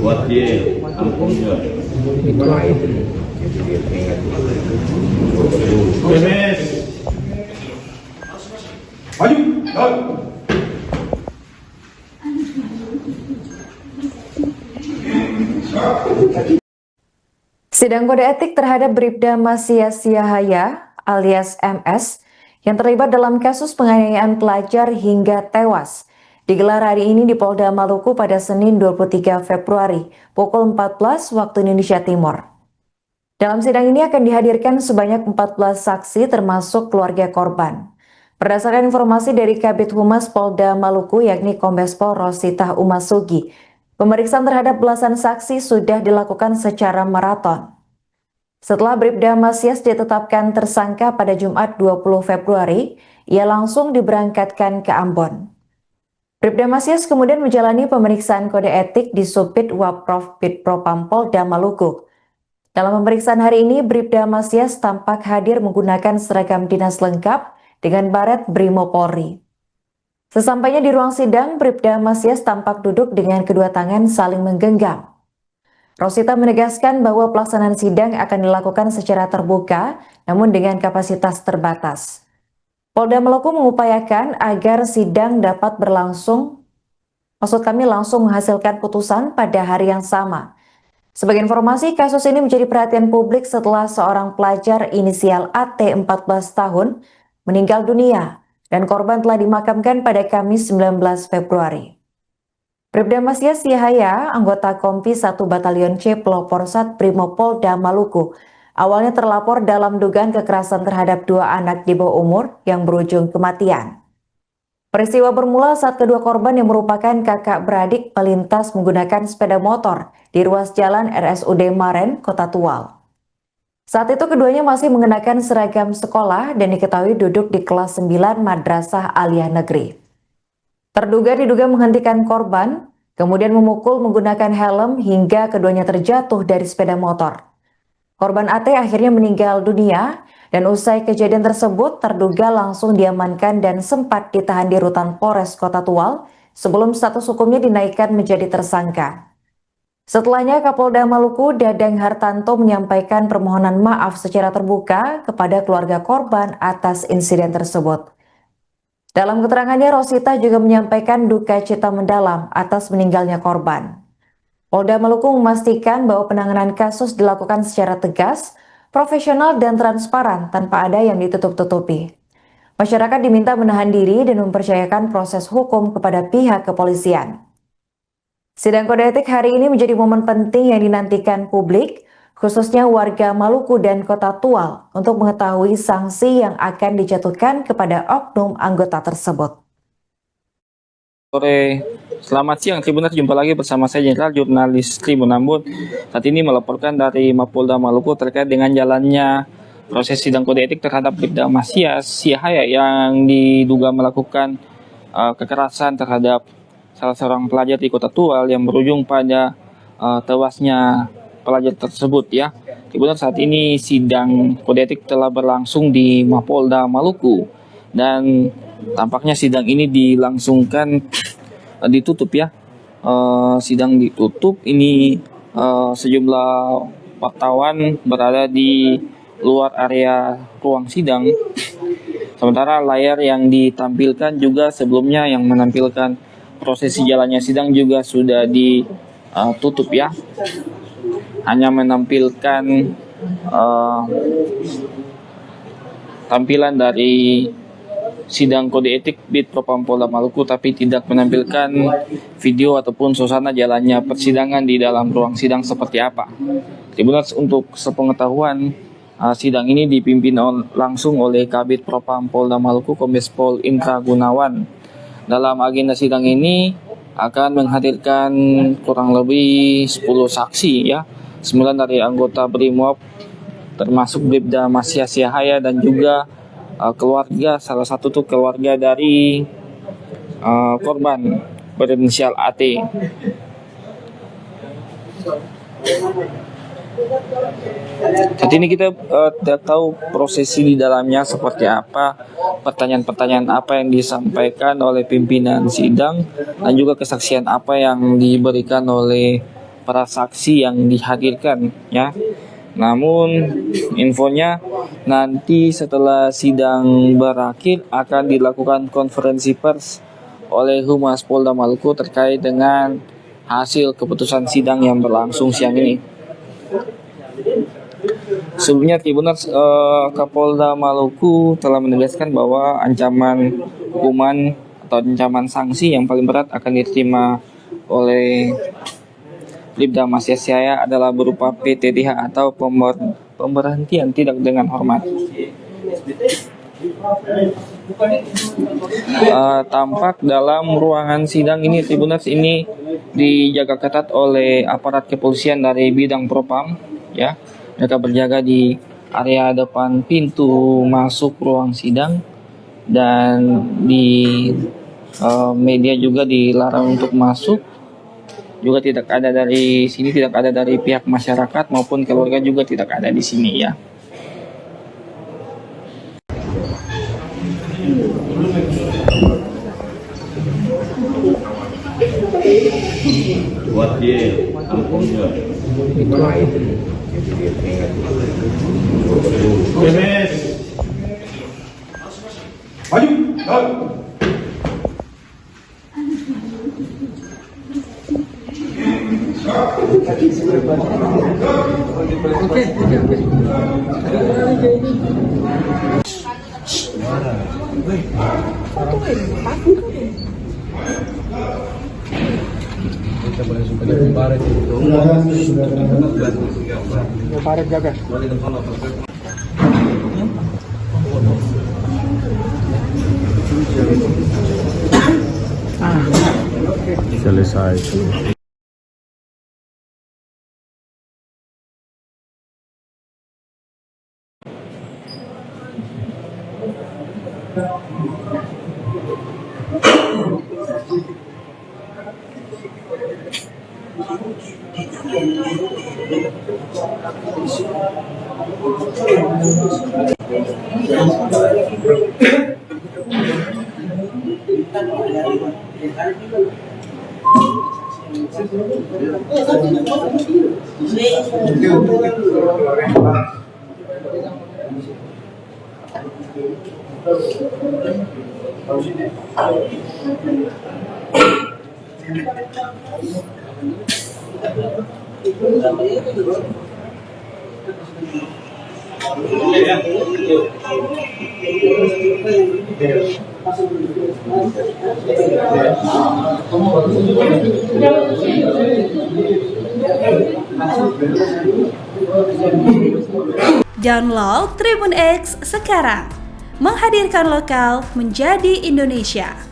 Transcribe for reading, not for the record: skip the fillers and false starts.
Buat dia kampungnya. Maju. Sidang kode etik terhadap Bribda Masyas Yahaya alias MS yang terlibat dalam kasus penganiayaan pelajar hingga tewas digelar hari ini di Polda Maluku pada Senin 23 Februari pukul 14 waktu Indonesia Timur. Dalam sidang ini akan dihadirkan sebanyak 14 saksi termasuk keluarga korban. Berdasarkan informasi dari Kabid Humas Polda Maluku yakni Kombes Pol Rosita Umasugi, pemeriksaan terhadap belasan saksi sudah dilakukan secara maraton. Setelah Bribda Masyas ditetapkan tersangka pada Jumat 20 Februari, ia langsung diberangkatkan ke Ambon. Bribda Masyas kemudian menjalani pemeriksaan kode etik di Subdit Waprov Bitpropam Polda Maluku. Dalam pemeriksaan hari ini, Bribda Masyas tampak hadir menggunakan seragam dinas lengkap dengan baret Brimo Polri. Sesampainya di ruang sidang, Bribda Masyas tampak duduk dengan kedua tangan saling menggenggam. Rosita menegaskan bahwa pelaksanaan sidang akan dilakukan secara terbuka, namun dengan kapasitas terbatas. Polda Maluku mengupayakan agar sidang dapat berlangsung, langsung menghasilkan putusan pada hari yang sama. Sebagai informasi, kasus ini menjadi perhatian publik setelah seorang pelajar inisial AT 14 tahun meninggal dunia dan korban telah dimakamkan pada Kamis 19 Februari. Bribda Masyas Yahaya, anggota Kompi 1 Batalion C Pelopor Sat Brimo Polda Maluku, awalnya terlapor dalam dugaan kekerasan terhadap dua anak di bawah umur yang berujung kematian. Peristiwa bermula saat kedua korban yang merupakan kakak beradik melintas menggunakan sepeda motor di ruas jalan RSUD Maren, Kota Tual. Saat itu keduanya masih mengenakan seragam sekolah dan diketahui duduk di kelas 9 Madrasah Aliyah Negeri. Terduga diduga menghentikan korban, kemudian memukul menggunakan helm hingga keduanya terjatuh dari sepeda motor. Korban AT akhirnya meninggal dunia dan usai kejadian tersebut terduga langsung diamankan dan sempat ditahan di rutan Polres Kota Tual sebelum status hukumnya dinaikkan menjadi tersangka. Setelahnya Kapolda Maluku Dadang Hartanto menyampaikan permohonan maaf secara terbuka kepada keluarga korban atas insiden tersebut. Dalam keterangannya, Rosita juga menyampaikan duka cita mendalam atas meninggalnya korban. Polda Maluku memastikan bahwa penanganan kasus dilakukan secara tegas, profesional dan transparan tanpa ada yang ditutup-tutupi. Masyarakat diminta menahan diri dan mempercayakan proses hukum kepada pihak kepolisian. Sidang kode etik hari ini menjadi momen penting yang dinantikan publik, khususnya warga Maluku dan Kota Tual, untuk mengetahui sanksi yang akan dijatuhkan kepada oknum anggota tersebut. Sore, selamat siang Tribuners, jumpa lagi bersama saya Jenderal Jurnalis Tribun Ambon. Saat ini melaporkan dari Mapolda Maluku terkait dengan jalannya proses sidang kode etik terhadap Bribda Masyas Yahaya yang diduga melakukan kekerasan terhadap salah seorang pelajar di Kota Tual yang berujung pada tewasnya pelajar tersebut ya. Kemudian saat ini sidang kode etik telah berlangsung di Mapolda Maluku dan tampaknya sidang ini dilangsungkan ditutup ya. Sidang ditutup ini sejumlah wartawan berada di luar area ruang sidang. Sementara layar yang ditampilkan juga sebelumnya yang menampilkan prosesi jalannya sidang juga sudah ditutup ya. Hanya menampilkan tampilan dari sidang kode etik Bitpropam Polda Maluku, tapi tidak menampilkan video ataupun suasana jalannya persidangan di dalam ruang sidang seperti apa. Tribuners, untuk sepengetahuan, sidang ini dipimpin langsung oleh Kabid Propam Polda Maluku Kombes Pol Indra Gunawan. Dalam agenda sidang ini akan menghadirkan kurang lebih 10 saksi ya. 9 dari anggota Brimob termasuk Bribda Masyas Yahaya dan juga keluarga, salah satu tuh keluarga dari korban berinisial AT. Saat ini kita tidak tahu prosesi di dalamnya seperti apa, pertanyaan-pertanyaan apa yang disampaikan oleh pimpinan sidang, dan juga kesaksian apa yang diberikan oleh para saksi yang dihadirkan, ya. Namun infonya nanti setelah sidang berakhir akan dilakukan konferensi pers oleh Humas Polda Maluku terkait dengan hasil keputusan sidang yang berlangsung siang ini. Sebelumnya Tribuners, Kapolda Maluku telah menegaskan bahwa ancaman hukuman atau ancaman sanksi yang paling berat akan diterima oleh Bribda Masias Siahaja adalah berupa PTDH atau pemberhentian tidak dengan hormat. Tampak dalam ruangan sidang ini Tribuners ini dijaga ketat oleh aparat kepolisian dari bidang propam, ya. Mereka berjaga di area depan pintu masuk ruang sidang, dan di media juga dilarang untuk masuk. Juga tidak ada dari sini, tidak ada dari pihak masyarakat maupun keluarga juga tidak ada di sini, ya. Wakil am Komjur. MS. Maju. Selesai. Download Tribun X sekarang, menghadirkan lokal menjadi Indonesia.